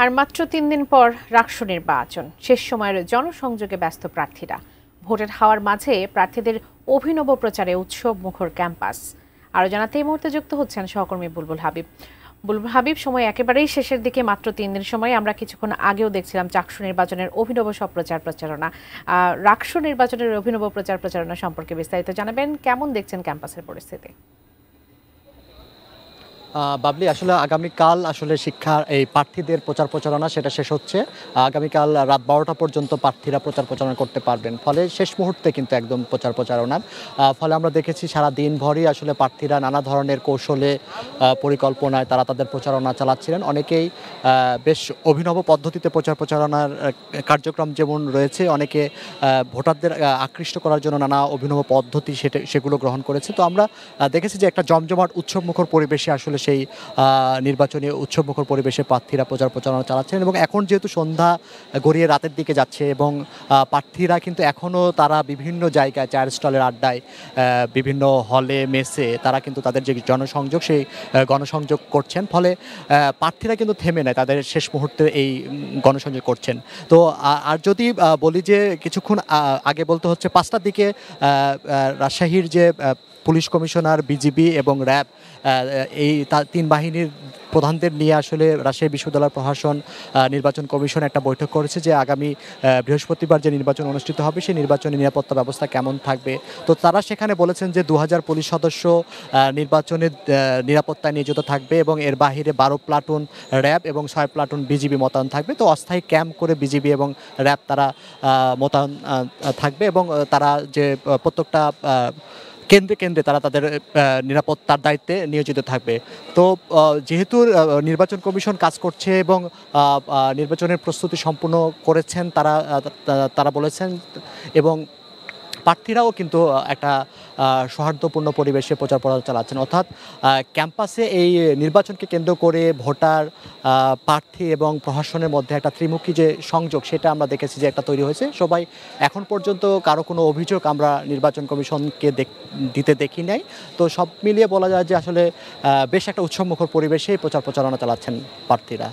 আর মাত্র ৩ দিন পর রাকসু নির্বাচন, শেষ সময়ের জনসংযোগে ব্যস্ত প্রার্থীরা। ভোটের হাওয়ার মাঝে প্রার্থীদের অভিনব প্রচারে উৎসব মুখর ক্যাম্পাস। আরও জানাতে এই মুহূর্তে যুক্ত হচ্ছেন সহকর্মী বুলবুল হাবিব। বুলবুল হাবিব, সময় একেবারেই শেষের দিকে, মাত্র ৩ দিন সময়। আমরা কিছুক্ষণ আগেও দেখছিলাম চাকসু নির্বাচনের অভিনব সব প্রচার প্রচারণা। রাকসু নির্বাচনের অভিনব প্রচার প্রচারণা সম্পর্কে বিস্তারিত জানাবেন। কেমন দেখছেন ক্যাম্পাসের পরিস্থিতি? বাবলি, আসলে আগামীকাল শিক্ষার এই প্রার্থীদের প্রচার প্রচারণা সেটা শেষ হচ্ছে। আগামীকাল রাত 12টা পর্যন্ত প্রার্থীরা প্রচার প্রচারণা করতে পারবেন, ফলে শেষ মুহূর্তে কিন্তু একদম প্রচার প্রচারণার ফলে আমরা দেখেছি সারা দিনভরই প্রার্থীরা নানা ধরনের কৌশলে পরিকল্পনায় তারা তাদের প্রচারণা চালাচ্ছিলেন। অনেকেই বেশ অভিনব পদ্ধতিতে প্রচার প্রচারণার কার্যক্রম যেমন রয়েছে, অনেকে ভোটারদের আকৃষ্ট করার জন্য নানা অভিনব পদ্ধতি সেগুলো গ্রহণ করেছে। তো আমরা দেখেছি যে একটা জমজমাট উৎসবমুখর পরিবেশে সেই নির্বাচনী উৎসবমুখর পরিবেশে প্রার্থীরা প্রচার প্রচারণা চালাচ্ছেন। এবং এখন যেহেতু সন্ধ্যা গড়িয়ে রাতের দিকে যাচ্ছে এবং প্রার্থীরা কিন্তু এখনও তারা বিভিন্ন জায়গায় চায়ের স্টলের আড্ডায়, বিভিন্ন হলে মেসে তারা কিন্তু তাদের যে জনসংযোগ সেই গণসংযোগ করছেন, ফলে প্রার্থীরা কিন্তু থেমে নেয়, তাদের শেষ মুহূর্তে এই গণসংযোগ করছেন। তো আর যদি বলি যে কিছুক্ষণ আগে বলতে হচ্ছে 5টার দিকে রাজশাহীর যে পুলিশ কমিশনার, বিজিবি এবং র্যাব, এই তিন বাহিনীর প্রধানদের নিয়ে রাজশাহী বিশ্ববিদ্যালয় প্রশাসন, নির্বাচন কমিশন একটা বৈঠক করেছে যে আগামী বৃহস্পতিবার যে নির্বাচন অনুষ্ঠিত হবে সেই নির্বাচনের নিরাপত্তা ব্যবস্থা কেমন থাকবে। তো তারা সেখানে বলেছেন যে 2000 পুলিশ সদস্য নির্বাচনের নিরাপত্তায় নিয়োজিত থাকবে এবং এর বাহিরে 12 প্লাটুন র্যাব এবং 6 প্লাটুন বিজিবি মোতায়েন থাকবে। তো অস্থায়ী ক্যাম্প করে বিজিবি এবং র্যাব তারা মোতায়েন থাকবে এবং তারা যে প্রত্যেকটা কেন্দ্রে কেন্দ্রে তারা তাদের নিরাপত্তার দায়িত্বে নিয়োজিত থাকবে। তো যেহেতু নির্বাচন কমিশন কাজ করছে এবং নির্বাচনের প্রস্তুতি সম্পূর্ণ করেছেন তারা তারা বলেছেন, এবং প্রার্থীরাও কিন্তু একটা সৌহার্দ্যপূর্ণ পরিবেশে প্রচার প্রচার চালাচ্ছেন। অর্থাৎ ক্যাম্পাসে এই নির্বাচনকে কেন্দ্র করে ভোটার, প্রার্থী এবং প্রশাসনের মধ্যে একটা ত্রিমুখী যে সংযোগ সেটা আমরা দেখেছি যে একটা তৈরি হয়েছে। সবাই এখন পর্যন্ত কারো কোনো অভিযোগ আমরা নির্বাচন কমিশনকে দিতে দেখি নাই। তো সব মিলিয়ে বলা যায় যে বেশ একটা উৎসবমুখর পরিবেশে প্রচার প্রচারণা চালাচ্ছেন প্রার্থীরা।